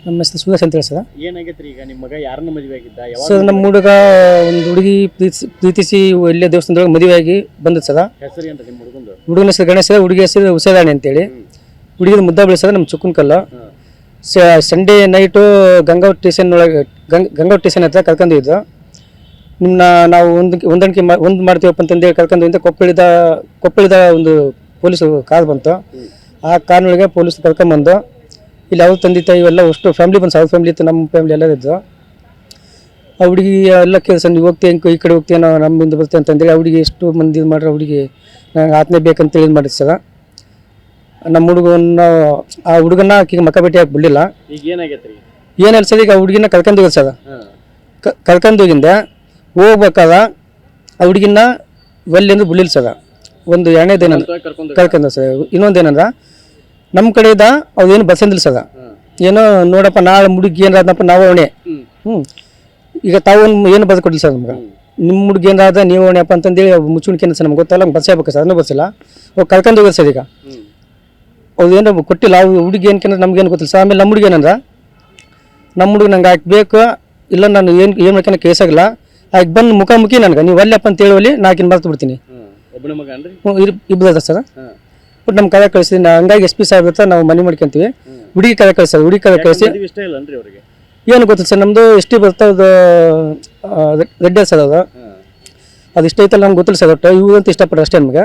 ನಮ್ಮ ಹೆಸರು ಸುರೇಶ್ ಅಂತ ಹೇಳಿ ಸರ್. ಏನಾಗೈತ್ರಿ ಈಗ ನಿಮ್ಮ ಮಗ ಯಾರನ್ನ ಮದುವೆ ಆಗಿದ್ದ? ಸರ್ ನಮ್ಮ ಹುಡುಗ ಒಂದು ಹುಡುಗಿ ಪ್ರೀತಿಸಿ ಇಲ್ಲೇ ದೇವಸ್ಥಾನದೊಳಗೆ ಮದುವೆಯಾಗಿ ಬಂದದ್ದು ಸರ್. ಹೆಸರು ಏನ್ರಿ ನಿಮ್ಮ ಹುಡುಗಂದು? ಹುಡುಗನ ಹೆಸರು ಗಣೇಶ, ಹುಡುಗಿ ಹೆಸರು ಉಸೇದಾಣಿ ಅಂತೇಳಿ. ಹುಡುಗಿದ ಮುದ್ದ ಬೆಳೆಸೋದು ನಮ್ಮ ಚುಕ್ಕನಕಲ್ಲು. ಸಂಡೇ ನೈಟು ಗಂಗಾವತಿ ಸ್ಟೇಷನ್ ಹತ್ರ ಕರ್ಕೊಂಡಿದ್ದು. ನಿಮ್ಮನ್ನ ನಾವು ಹೊಂದಾಣಿಕೆ ಮಾಡ್ತೀವಪ್ಪ ಅಂತಂದೇಳಿ ಕರ್ಕೊಂಡು ಕೊಪ್ಪಳದ ಒಂದು ಪೊಲೀಸ್ ಕಾರ್ ಬಂತು. ಆ ಕಾರ್ನೊಳಗೆ ಪೊಲೀಸ್ ಕರ್ಕೊಂಬಂದು ಇಲ್ಲಿ ಅವ್ರ ತಂದೆ ತಾಯಿ ಇವೆಲ್ಲ ಅಷ್ಟು ಫ್ಯಾಮಿಲಿ ಬಂದು, ಅವ್ರ ಫ್ಯಾಮಿಲಿ ಇತ್ತು, ನಮ್ಮ ಫ್ಯಾಮಿಲಿ ಎಲ್ಲ ಇದ್ದು. ಆ ಹುಡುಗಿ ಎಲ್ಲ ಕೆಲಸ ನೀವು ಹೋಗ್ತೀವಿ ಈ ಕಡೆ ಹೋಗ್ತೀವಿ ನಾವು ನಮ್ಮಿಂದ ಬರ್ತೀವಿ ಅಂತಂದೇಳಿ ಆ ಹುಡುಗಿ ಎಷ್ಟು ಮಂದಿ ಇದು ಮಾಡ್ರೆ ಹುಡುಗಿ ನಂಗೆ ಆತನೇ ಬೇಕಂತೇಳಿ ಇದು ಮಾಡಿದ್ದು ಸರ್. ನಮ್ಮ ಆ ಹುಡುಗನ ಆಕೆಗೆ ಮಕ್ಕ ಭೇಟಿ ಹಾಕಿ ಬಿಡಲಿಲ್ಲ. ಈಗ ಏನಾಗೈತ್ರಿ? ಏನಿಲ್ಲ ಸರ್, ಈಗ ಆ ಹುಡುಗಿನ ಕರ್ಕೊಂಡು ಹೋಗೋದು ಸರ್. ಕರ್ಕೊಂಡು ಹೋಗಿಂದ ಹೋಗ್ಬೇಕಾದ ಆ ಹುಡುಗಿನ ಒಲ್ಲಿಂದ ಬಿಡಲಿಲ್ಲ ಸರ್. ಒಂದು ಎರಡನೇದೇನ ಕರ್ಕೊಂಡು ಸರ್. ಇನ್ನೊಂದೇನಂದ್ರೆ ನಮ್ಮ ಕಡೆಯಿಂದ ಅವೇನು ಬಸಂದಿಲ್ಲ ಸದ. ಏನೋ ನೋಡಪ್ಪ ನಾಳೆ ಹುಡುಗಿ ಏನಾದಪ್ಪ ನಾವು ಅವಣೆ ಈಗ ತಾವು ಏನು ಬಸ್ ಕೊಡಲಿ ಸರ್ ನಮ್ಗೆ. ನಿಮ್ಮ ಹುಡುಗಿ ಏನಾದ ನೀವು ಅವಣೆಪ್ಪ ಅಂತಂದೇಳಿ ಮುಚ್ಚುಣಿಕೆ ಸರ್ ನಮ್ಗೆ ಗೊತ್ತಲ್ಲ, ಬಸ್ಸಾಗಬೇಕು ಸರ್. ಅದನ್ನೂ ಬಸ್ಸಿಲ್ಲ. ಹೋಗಿ ಕರ್ಕೊಂಡು ಹೋಗೋದು ಸರ್. ಈಗ ಅವ್ರು ಏನೋ ಕೊಟ್ಟಿಲ್ಲ. ಅವು ಹುಡುಗಿ ಏನಕ್ಕೆ ನಮ್ಗೇನು ಗೊತ್ತಿಲ್ಲ ಸರ್. ಆಮೇಲೆ ನಮ್ಮ ಹುಡುಗಿ ಏನಂದ್ರೆ ನಮ್ಮ ಹುಡುಗ ನಂಗೆ ಆಕೆ ಬೇಕು ಇಲ್ಲ, ನಾನು ಏನು ಮಾಡ್ಕೊಂಡು ಕೇಸಾಗಿಲ್ಲ, ಆಕೆ ಬಂದು ಮುಖಾಮುಖಿ ನನಗೆ ನೀವು ಅಲ್ಲಪ್ಪ ಅಂತ ಹೇಳಿ ನಾಕಿನ ಮರ್ತು ಬಿಡ್ತೀನಿ. ಇಬ್ಬರು ಅದ ಸರ್. ಬಟ್ ನಮ್ಮ ಕಡೆ ಕಳಿಸ್ತೀನಿ. ಹಂಗಾಗಿ SP ಸಾಹೇಬ್ ಹತ್ರ ನಾವು ಮನೆ ಮಾಡ್ಕೊಂತೀವಿ. ಹುಡುಗಿ ಕಡೆ ಕಳಿಸೋದು. ಹುಡುಗಿ ಕಡೆ ಕಳಿಸಿ ಏನು ಗೊತ್ತಿಲ್ಲ ಸರ್. ನಮ್ಮದು ಎಷ್ಟು ಬರ್ತದೆ ರೆಡ್ಡಿ ಸರ್. ಅದು ಇಷ್ಟ ಐತಲ್ಲ ನಮ್ಗೆ ಗೊತ್ತಿಲ್ಲ ಸರ್. ಒಟ್ಟು ಇವು ಅಂತ ಇಷ್ಟಪಟ್ಟು ಅಷ್ಟೇ ನಮಗೆ.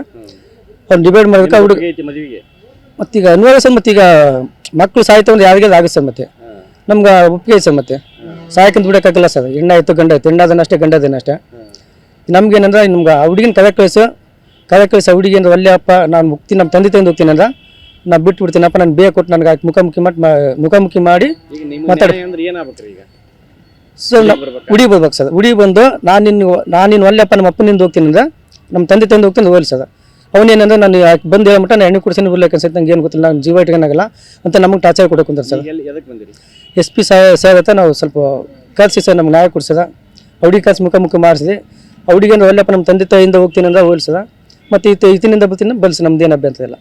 ಅವ್ನು ಡಿಬೇಟ್ ಮಾಡೋದಕ್ಕೆ ಹುಡುಗ ಮತ್ತೀಗ ಅನಿವಾರ್ಯ ಸರ್. ಮತ್ತೀಗ ಮಕ್ಕಳು ಸಾಯ್ತು ಅಂದ್ರೆ ಯಾರಿಗಾದ್ರು ಆಗುತ್ತೆ ಸರ್. ಮತ್ತೆ ನಮ್ಗೆ ಒಪ್ಪಿಗೆ ಐತೆ ಸರ್. ಮತ್ತೆ ಸಾಯಕ್ಕಂತ ಬಿಡೋಕ್ಕಾಗಲ್ಲ ಸರ್. ಹೆಣ್ಣ ಆಯ್ತು ಗಂಡ ಆಯ್ತು, ಹೆಣ್ಣಾದನಷ್ಟೇ ಗಂಡದೇನಷ್ಟೇ. ನಮ್ಗೇನಂದ್ರೆ ನಿಮ್ಗೆ ಆ ಹುಡುಗಿನ ಕರೆ ಕಳಿಸು. ಹುಡುಗಿ ಅಂದ್ರೆ ಒಳ್ಳೆಯಪ್ಪ ನಾನು ಹೋಗ್ತೀನಿ, ನಮ್ಮ ತಂದೆ ತಂದು ಹೋಗ್ತೀನಿ ಅಂದ್ರೆ ನಾನು ಬಿಟ್ಟು ಬಿಡ್ತೀನಪ್ಪ, ನಾನು ಬೇಗ ಕೊಟ್ಟು ನನಗೆ ಮುಖಾಮುಖಿ ಮಾಡಿ ಮಾತಾಡಿ ಸರ್. ಹುಡುಗಿ ಬರ್ಬೇಕು ಸರ್. ಹುಡುಗಿ ಬಂದು ನಾನು ಒಳ್ಳೆಯಪ್ಪ ನಮ್ಮ ಅಪ್ಪನಿಂದ ಹೋಗ್ತೀನಿ ಅಂದ್ರೆ ನಮ್ಮ ತಂದೆ ತಂದು ಹೋಗ್ತೀನಿ ಹೋಗ್ಲಿ ಸರ್. ಅವನೇನಂದ್ರೆ ನಾನು ಬಂದು ಹೇಳ್ಬಿಟ್ಟ ನಾನು ಎಣ್ಣೆ ಕುಡಿಸಿ ಬರ್ಲಿಕ್ಕೆ ಅನ್ಸುತ್ತೆ, ನಂಗೆ ಏನು ಗೊತ್ತಿಲ್ಲ, ನಾನು ಜೀವ ಇಟ್ಕೊಳಾಗಲ್ಲ ಅಂತ ನಮಗೆ ಟಾರ್ಚರ್ ಕೊಡೋಕೆ ಕುಂತಾರೆ ಸರ್. SP ಸಾಹೇಬ್ ಹತ್ರ ನಾವು ಸ್ವಲ್ಪ ಕಳಿಸಿ ಸರ್, ನಮ್ಗೆ ನ್ಯಾಯ ಕೊಡಿಸದ. ಹುಡುಗಿ ಕಳಿಸಿ ಮುಖಾಮುಖಿ ಮಾಡಿಸಿದೆ. ಹುಡುಗಿ ಅಂದ್ರೆ ಒಳ್ಳೆಯಪ್ಪ ನಮ್ಮ ತಂದೆ ತಾಯಿಯಿಂದ ಹೋಗ್ತೀನಿ ಅಂದ್ರೆ ಹೋಗ್ಲಿ ಸರ್. ಮತ್ತು ಈತಿನಿಂದ ಬರ್ತೀನಿ ಬಲ್ಸಿ, ನಮ್ದೇನು ಅಭ್ಯಂತರ ಇಲ್ಲ.